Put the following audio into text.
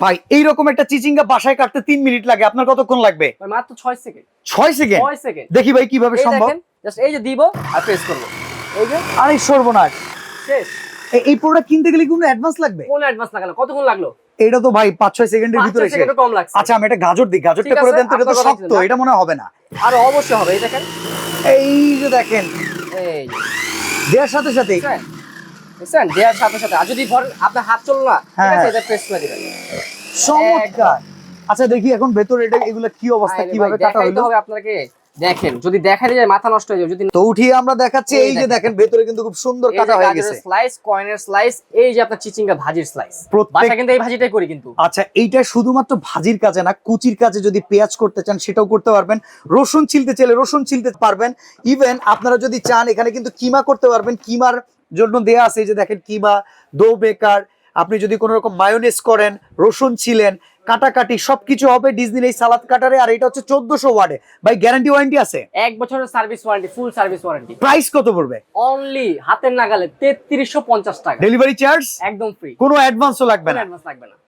ভাই এইরকম একটা চিচিঙ্গা বাসায় কাটতে 3 মিনিট লাগে, আপনার কতক্ষণ লাগবে? ভাই মাত্র 6 সেকেন্ড। 6 সেকেন্ড? 6 সেকেন্ড। দেখি ভাই কিভাবে এই সম্ভব। দেখেন, জাস্ট এই যে দিব আর প্রেস করব। এই যে আরে সর্বনাশ, শেষ। এই প্রোডাক্ট কিনতে গেলে কোনো অ্যাডভান্স লাগবে? কোন অ্যাডভান্স লাগালো? কতক্ষণ লাগলো? এটা তো ভাই 5-6 সেকেন্ডের ভিতরে 5 সেকেন্ড কম লাগছে। আচ্ছা আমি একটা গাজর দিই, গাজরটা ঠিক করে আছে, দেন তো, এটা তো আপনার কথা শক্ত, ছিল, এটা মনে হয় হবে না। আর অবশ্যই হবে। এই দেখেন, এই যে দেখেন এই যে দেওয়ার সাথে সাথে দেখছেন দেওয়ার সাথে সাথে। আর যদি ধরেন আপনার হাত চললো না, ঠিক হ্যাঁ। আছে, এটা প্রেস করে দিবেন। চমৎকার। আচ্ছা দেখি এখন ভেতরে এটা এগুলা কি অবস্থা, আরে কিভাবে ভাই, কাটা দেখাইতে হলো। হবে আপনাকে। দেখেন, যদি দেখাই যায় মাথা নষ্ট হয়ে যাবে। যদি তো উঠিয়ে আমরা দেখাচ্ছি, এই যে দেখেন ভেতরে কিন্তু খুব সুন্দর কাটা হয়ে গেছে। স্লাইস, কয়েনের স্লাইস, এই যে আপনার চিচিঙ্গা ভাজির স্লাইস। বাসা কিন্তু এই ভাজিটাই করি কিন্তু। আচ্ছা এইটা শুধুমাত্র ভাজির কাজে না, কুচির কাজে যদি পেঁয়াজ করতে চান সেটাও করতে পারবেন, রসুন ছিলতে চাইলে রসুন ছিলতে পারবেন, ইভেন আপনারা যদি চান এখানে কিন্তু কিমা করতে পারবেন। কিমার জন্য দেয়া আছে, এই যে দেখেন কিমা, দো বেকার। আপনি যদি কোনো রকম মায়োনেজ করেন, রসুন ছিলেন, কাটাকাটি সবকিছু হবে ডিজনির এই সালাদ কাটারে। আর এটা হচ্ছে 1400 ওয়ার্ডে। ভাই গ্যারান্টি ওয়ারেন্টি আছে? 1 বছরের সার্ভিস ওয়ারেন্টি, ফুল সার্ভিস ওয়ারেন্টি। প্রাইস কত পড়বে? অনলি হাতের নাগালে 3350 টাকা। ডেলিভারি চার্জ একদম ফ্রি, কোনো অ্যাডভান্সও লাগবে না। অ্যাডভান্স লাগবে না।